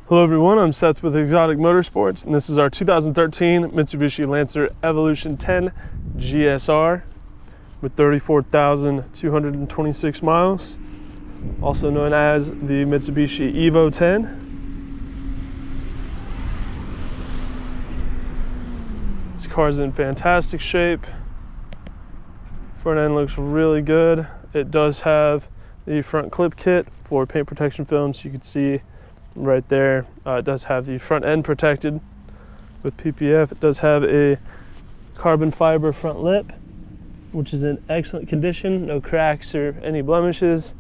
Hello everyone, I'm Seth with Exotic Motorsports, and this is our 2013 Mitsubishi Lancer Evolution 10 GSR with 34,226 miles, also known as the Mitsubishi Evo 10. This car is in fantastic shape. Front end looks really good. It does have the front clip kit for paint protection film, so you can see right there. It does have the front end protected with PPF. It does have a carbon fiber front lip, which is in excellent condition, no cracks or any blemishes.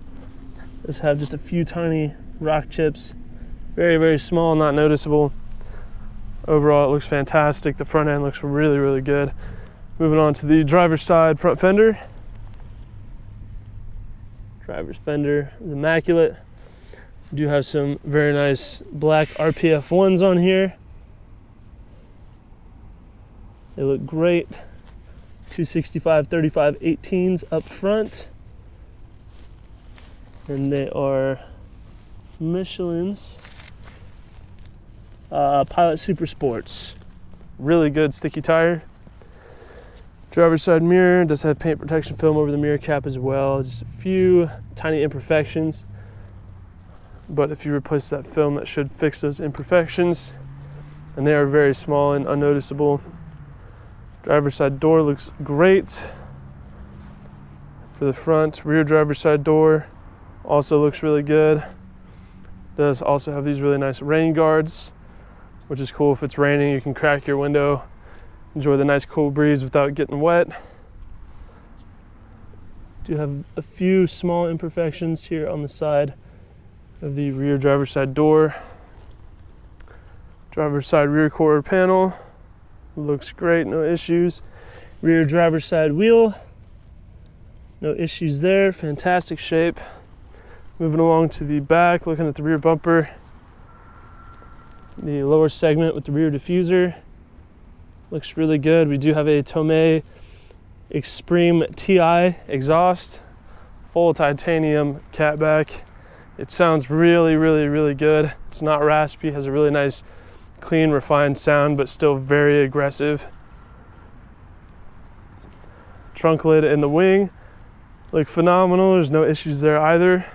It does have just a few tiny rock chips, very, very small, not noticeable. Overall, it looks fantastic. The front end looks really, really good. Moving on to the driver's side front fender. Driver's fender is immaculate. We do have some very nice black RPF 1s on here. They look great. 265 35 18s up front. And they are Michelin's Pilot Super Sports. Really good sticky tire. Driver's side mirror does have paint protection film over the mirror cap as well. Just a few tiny imperfections. But if you replace that film, that should fix those imperfections. And they are very small and unnoticeable. Driver's side door looks great. For the front, rear driver's side door also looks really good. Does also have these really nice rain guards, which is cool. If it's raining, you can crack your window, enjoy the nice cool breeze without getting wet. Do have a few small imperfections here on the side of the rear driver's side door. Driver's side rear quarter panel looks great, no issues. Rear driver's side wheel, no issues there, fantastic shape. Moving along to the back, looking at the rear bumper, the lower segment with the rear diffuser looks really good. We do have a Tomei Extreme TI exhaust, full titanium catback. It sounds really, really, really good. It's not raspy, has a really nice, clean, refined sound, but still very aggressive. Trunk lid and the wing look phenomenal. There's no issues there either.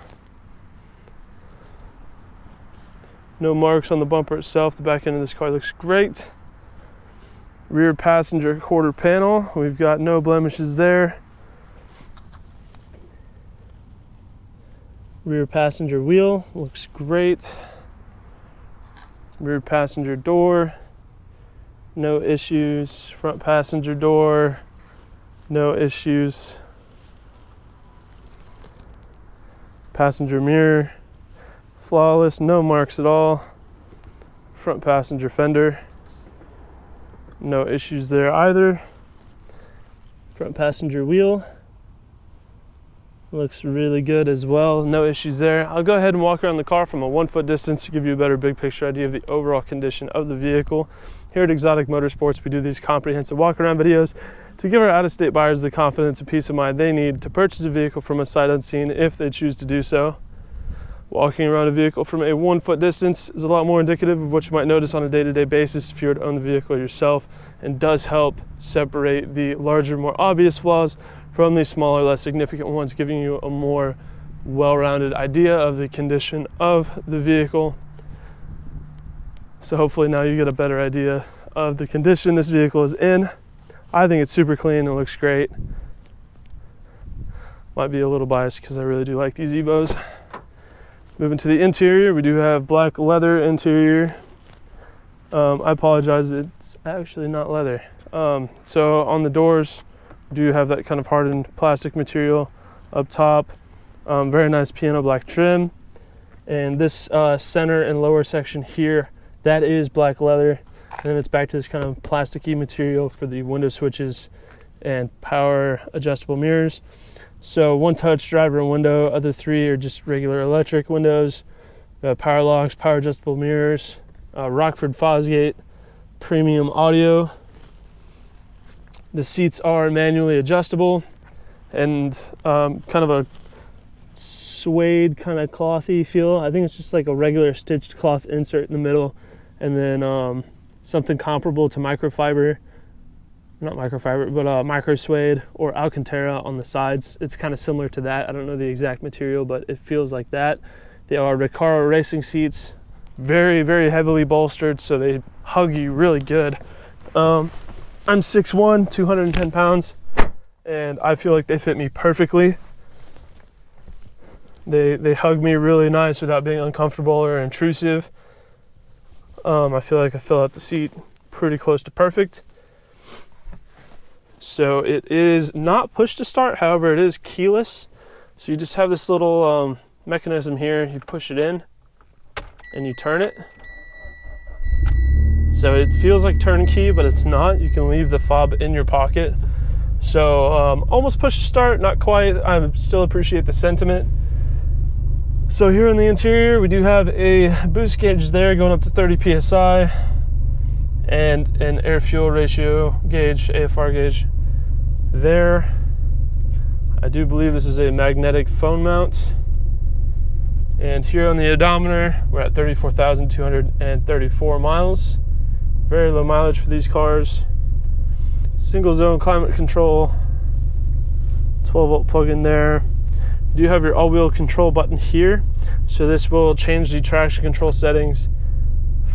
No marks on the bumper itself. The back end of this car looks great. Rear passenger quarter panel, we've got no blemishes there. Rear passenger wheel looks great. Rear passenger door, no issues. Front passenger door, no issues. Passenger mirror, flawless, no marks at all. Front passenger fender, no issues there either. Front passenger wheel looks really good as well, no issues there. I'll go ahead and walk around the car from a 1 foot distance to give you a better big picture idea of the overall condition of the vehicle. Here at Exotic Motorsports, we do these comprehensive walk around videos to give our out-of-state buyers the confidence and peace of mind they need to purchase a vehicle from a sight unseen if they choose to do so. Walking around a vehicle from a 1 foot distance is a lot more indicative of what you might notice on a day-to-day basis if you were to own the vehicle yourself, and does help separate the larger, more obvious flaws from the smaller, less significant ones, giving you a more well-rounded idea of the condition of the vehicle. So hopefully now you get a better idea of the condition this vehicle is in. I think it's super clean, it looks great. Might be a little biased because I really do like these Evos. Moving to the interior, we do have black leather interior. I apologize, it's actually not leather. So on the doors, we do have that kind of hardened plastic material up top. Very nice piano black trim. And this center and lower section here, that is black leather. And then it's back to this kind of plasticky material for the window switches and power adjustable mirrors. So one touch driver and window, other three are just regular electric windows. Power locks, power adjustable mirrors, Rockford Fosgate, premium audio. The seats are manually adjustable and kind of a suede kind of clothy feel. I think it's just like a regular stitched cloth insert in the middle, and then something comparable to microfiber, not microfiber, but micro suede or Alcantara on the sides. It's kind of similar to that. I don't know the exact material, but it feels like that. They are Recaro racing seats, very, very heavily bolstered, so they hug you really good. I'm 6'1", 210 pounds, and I feel like they fit me perfectly. They hug me really nice without being uncomfortable or intrusive. I feel like I fill out the seat pretty close to perfect. So it is not push to start, however it is keyless. So you just have this little mechanism here, you push it in and you turn it. So it feels like turnkey, but it's not. You can leave the fob in your pocket. So almost push to start, not quite. I still appreciate the sentiment. So here in the interior, we do have a boost gauge there going up to 30 PSI and an air fuel ratio gauge, AFR gauge there. I do believe this is a magnetic phone mount. And here on the odometer, we're at 34,234 miles. Very low mileage for these cars. Single zone climate control, 12-volt plug-in there. You do have your all-wheel control button here, so this will change the traction control settings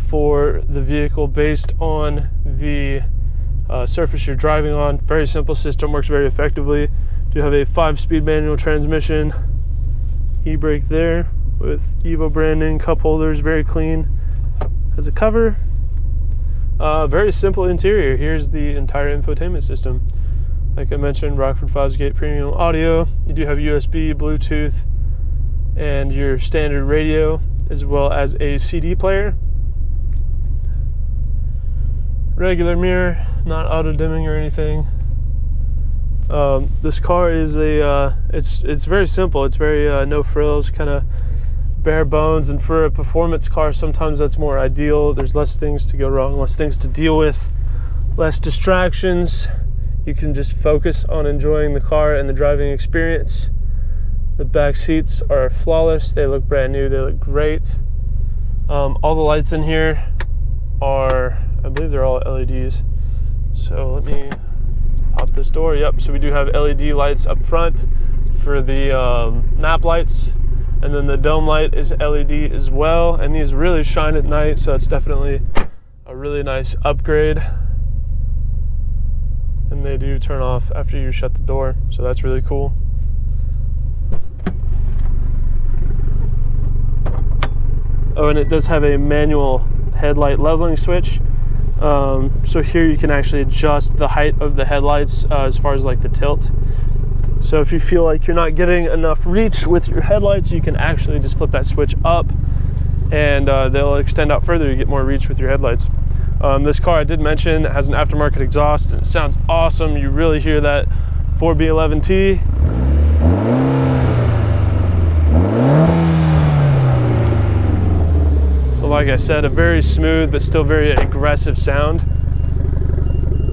for the vehicle based on the surface you're driving on. Very simple system, works very effectively. You have a 5-speed manual transmission, e-brake there with Evo branding, cup holders, very clean. Has a cover. Very simple interior. Here's the entire infotainment system. Like I mentioned, Rockford Fosgate premium audio. You do have USB, Bluetooth, and your standard radio, as well as a CD player. Regular mirror, not auto dimming or anything. This car is it's very simple. It's very no frills, kind of bare bones, and for a performance car, sometimes that's more ideal. There's less things to go wrong, less things to deal with, less distractions. You can just focus on enjoying the car and the driving experience. The back seats are flawless. They look brand new. They look great. All the lights in here are, I believe they're all LEDs. So let me pop this door. Yep, so we do have LED lights up front for the map lights. And then the dome light is LED as well. And these really shine at night, so it's definitely a really nice upgrade. And they do turn off after you shut the door, so that's really cool. Oh, and it does have a manual headlight leveling switch. So here you can actually adjust the height of the headlights as far as like the tilt. So if you feel like you're not getting enough reach with your headlights, you can actually just flip that switch up and they'll extend out further. You get more reach with your headlights. This car, I did mention, has an aftermarket exhaust and it sounds awesome. You really hear that 4B11T. So like I said, a very smooth but still very aggressive sound.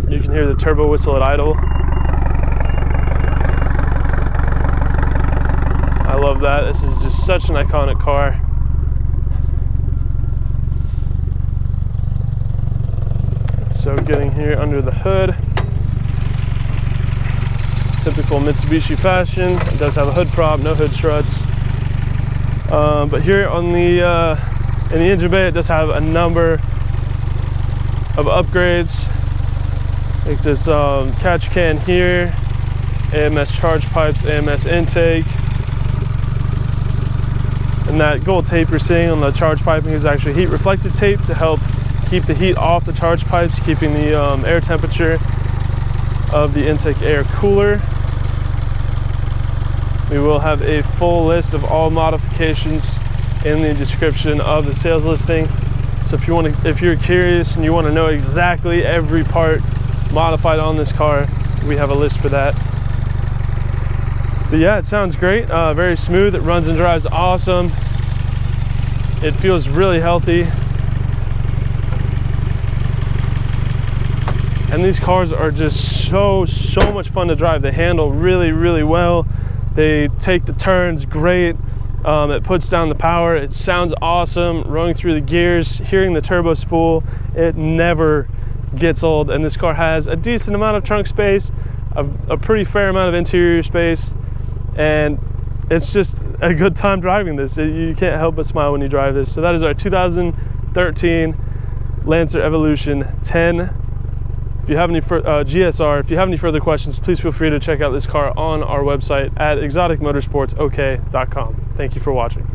You can hear the turbo whistle at idle. I love that. This is just such an iconic car. So getting here under the hood, typical Mitsubishi fashion. It does have a hood prop, no hood struts. But here on the in the engine bay, it does have a number of upgrades, like this catch can here, AMS charge pipes, AMS intake. And that gold tape you're seeing on the charge piping is actually heat reflective tape to help keep the heat off the charge pipes, keeping the air temperature of the intake air cooler. We will have a full list of all modifications in the description of the sales listing. So if you're curious and you want to know exactly every part modified on this car, we have a list for that. But yeah, it sounds great, very smooth. It runs and drives awesome. It feels really healthy. And these cars are just so much fun to drive. They handle really, really well. They take the turns great. It puts down the power. It sounds awesome rolling through the gears. Hearing the turbo spool, it never gets old. And this car has a decent amount of trunk space, a pretty fair amount of interior space, and it's just a good time driving this. You can't help but smile when you drive this. So that is our 2013 Lancer Evolution 10. If you have any GSR, if you have any further questions, please feel free to check out this car on our website at exoticmotorsportsok.com. Thank you for watching.